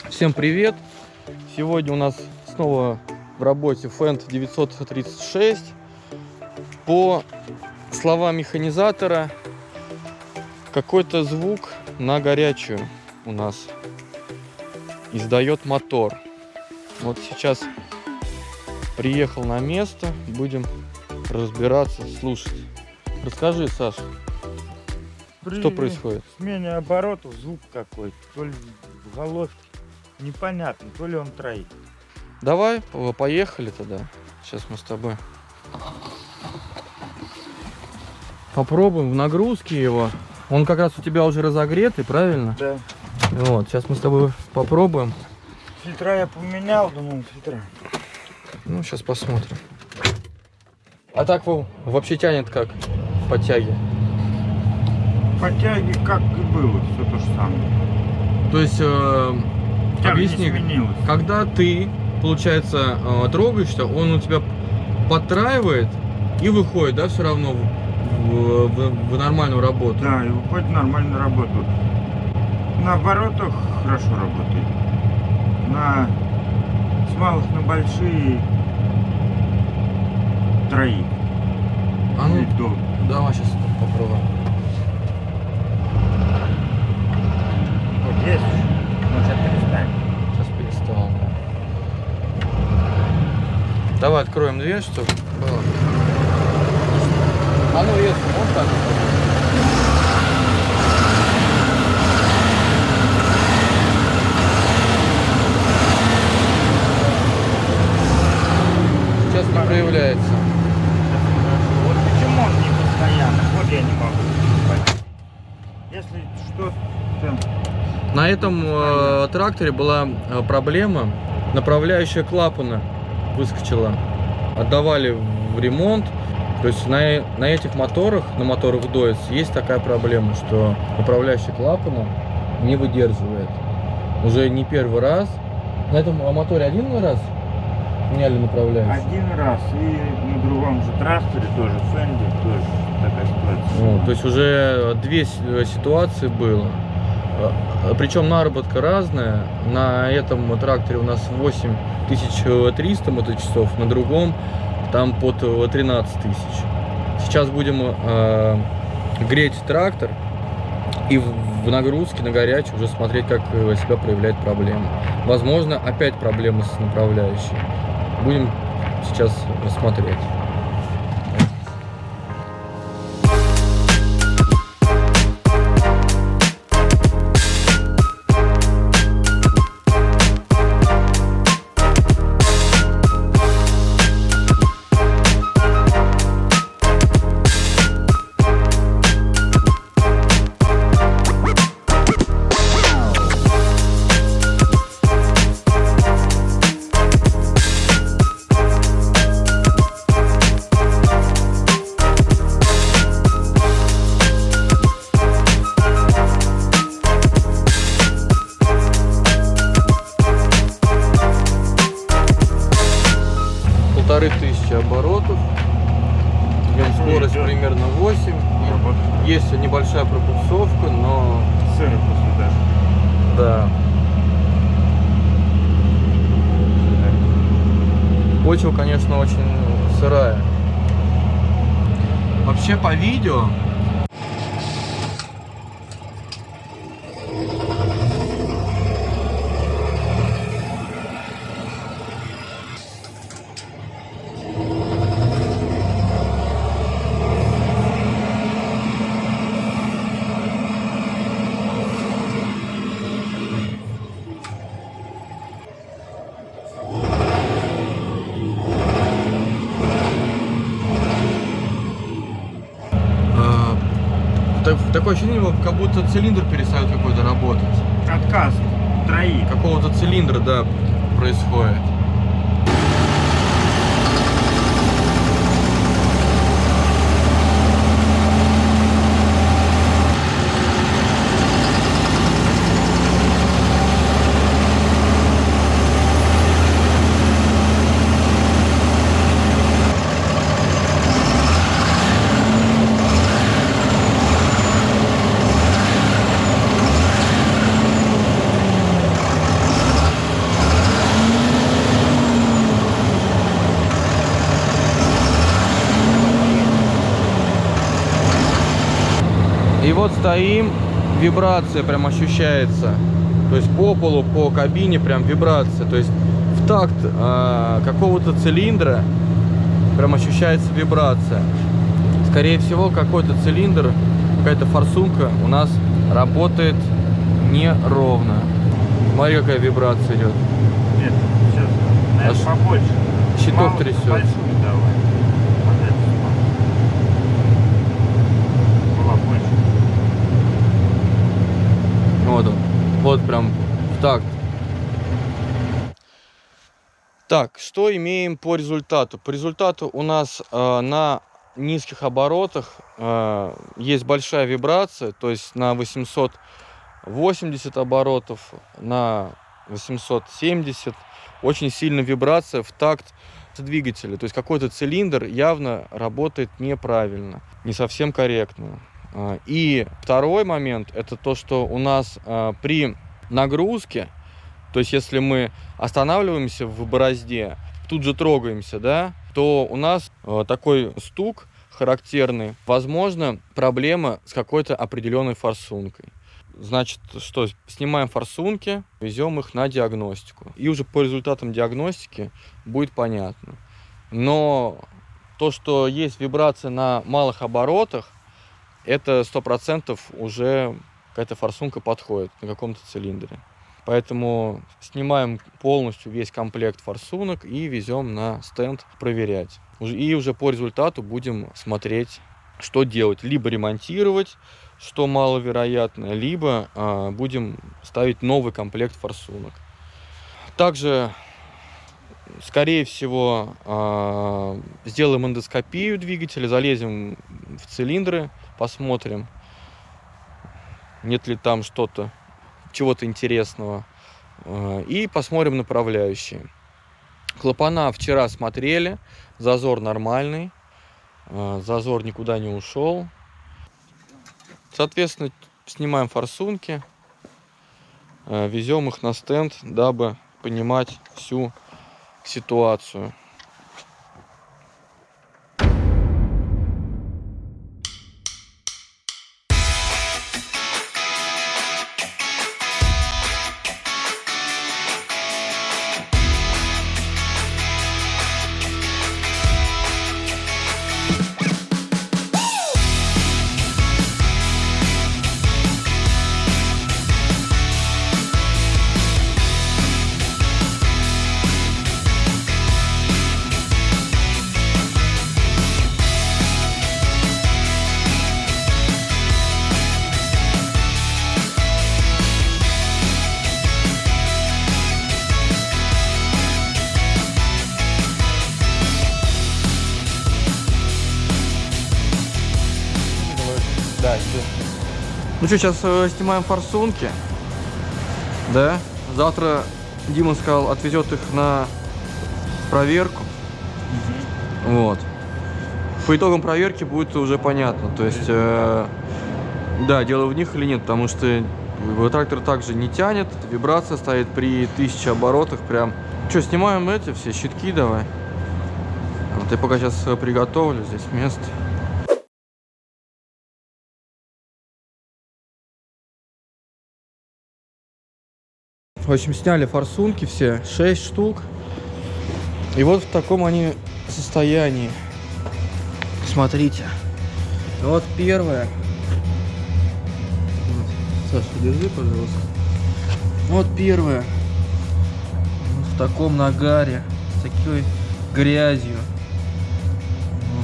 Всем привет! Сегодня у нас снова в работе Fendt 936. По словам механизатора, какой-то звук на горячую у нас издает мотор. Вот сейчас приехал на место, будем разбираться, слушать. Расскажи, Саш, что происходит? В смене оборотов звук какой-то, то ли в головке, непонятно, то ли он троит. Давай, поехали тогда. Сейчас мы с тобой попробуем в нагрузке его. Он как раз у тебя уже разогретый, правильно? Да. Вот, сейчас мы с тобой попробуем. Фильтра я поменял, думаю, фильтра. Ну, сейчас посмотрим. А так вообще тянет как по тяге? По тяге как и было, все то же самое. То есть, Тяга объясни, не сменилась. когда ты, получается, трогаешься, он у тебя подтраивает и выходит, да, все равно в нормальную работу? Да, и выходит в нормальную работу. На оборотах хорошо работает. С малых на большие троит. А ну, долго. давай сейчас попробуем. Вот есть. Ну, сейчас перестань. Сейчас перестал, да. Давай откроем дверь, чтобы было. А ну, если вот так. Сейчас не проявляется. Вот почему он не постоянно? Вот я не могу понять. Если что-то... На этом тракторе была проблема. Направляющая клапана выскочила. Отдавали в ремонт. То есть на этих моторах, на моторах DOES, есть такая проблема, что направляющая клапана не выдерживает. Уже не первый раз. На этом моторе один раз меняли направляющую? Один раз. И на другом же тракторе тоже, Fendt, тоже такая ситуация. Ну, то есть уже две ситуации было. Причем наработка разная. На этом тракторе у нас 8300 моточасов, на другом там под 13 тысяч. Сейчас будем греть трактор и в нагрузке на горячую уже смотреть, как себя проявляет проблема. Возможно, опять проблемы с направляющей. Будем сейчас рассмотреть. Тысячи оборотов, скорость примерно 8, есть небольшая пропульсовка, но сыро после дождя. Да. Почва, конечно, очень сырая. Вообще по видео такое ощущение, как будто цилиндр перестает какой-то работать. Отказ троит. Какого-то цилиндра, да, происходит. И вот стоим, вибрация прям ощущается. То есть по полу, по кабине прям вибрация. То есть в такт какого-то цилиндра прям ощущается вибрация. Скорее всего, какой-то цилиндр, какая-то форсунка у нас работает неровно. Смотри, какая вибрация идет. Нет, сейчас, наверное, побольше. Щиток Мало, трясется. большую давай. Вот это была больше. Вот он. Вот прям в такт. Так, что имеем по результату? По результату у нас на низких оборотах есть большая вибрация, то есть на 880 оборотов, на 870 очень сильная вибрация в такт двигателя. То есть какой-то цилиндр явно работает неправильно, не совсем корректно. И второй момент, это то, что у нас при нагрузке, то есть если мы останавливаемся в борозде, тут же трогаемся, да, то у нас такой стук характерный. Возможно, проблема с какой-то определенной форсункой. Значит, что, снимаем форсунки, везем их на диагностику. И уже по результатам диагностики будет понятно. Но то, что есть вибрация на малых оборотах, это 100% уже какая-то форсунка подходит на каком-то цилиндре. Поэтому снимаем полностью весь комплект форсунок и везем на стенд проверять. И уже по результату будем смотреть, что делать. Либо ремонтировать, что маловероятно, либо будем ставить новый комплект форсунок. Также, скорее всего, сделаем эндоскопию двигателя, залезем в цилиндры, посмотрим, нет ли там чего-то интересного, и посмотрим направляющие. Клапана вчера смотрели, зазор нормальный, зазор никуда не ушел. Соответственно, снимаем форсунки, везем их на стенд, дабы понимать всю ситуацию. Да, ну что, сейчас снимаем форсунки. Да. Завтра Дима сказал, отвезет их на проверку. Вот. По итогам проверки будет уже понятно. То есть, да, дело в них или нет, потому что трактор также не тянет. Вибрация стоит при 1000 оборотах. Прям. Что, снимаем эти все щитки давай. Вот я пока сейчас приготовлю здесь место. В общем, сняли форсунки все, 6 штук. И вот в таком они состоянии. Смотрите. Вот первая. Вот. Саша, держи, пожалуйста. Вот первая. Вот в таком нагаре. С такой грязью.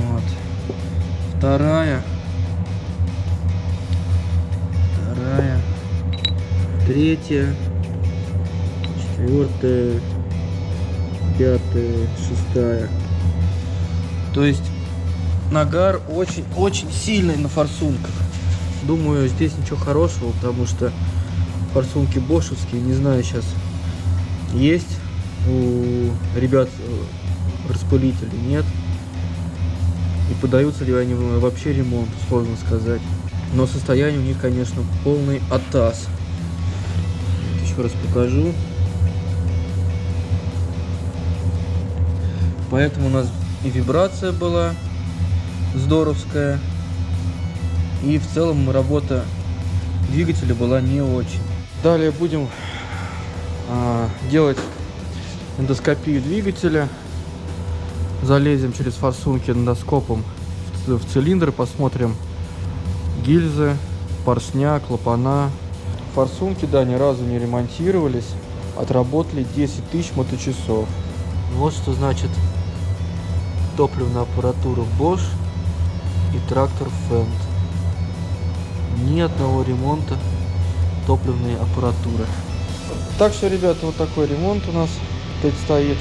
Вот. Вторая. Третья. 4-я, 5-я, 6-я. То есть нагар очень сильный на форсунках. Думаю, здесь ничего хорошего, потому что форсунки бошевские, не знаю, сейчас есть у ребят распылители, нет. И подаются ли они вообще ремонту, сложно сказать. Но состояние у них, конечно, полный атас. Еще раз покажу. Поэтому у нас и вибрация была здоровская, И в целом работа двигателя была не очень. Далее будем делать эндоскопию двигателя. Залезем через форсунки эндоскопом в цилиндр, посмотрим гильзы, поршня, клапана. Форсунки, да, ни разу не ремонтировались. Отработали 10 тысяч моточасов. Вот что значит топливная аппаратура Bosch и трактор Fendt. Ни одного ремонта топливной аппаратуры. Так что, ребята, вот такой ремонт у нас предстоит.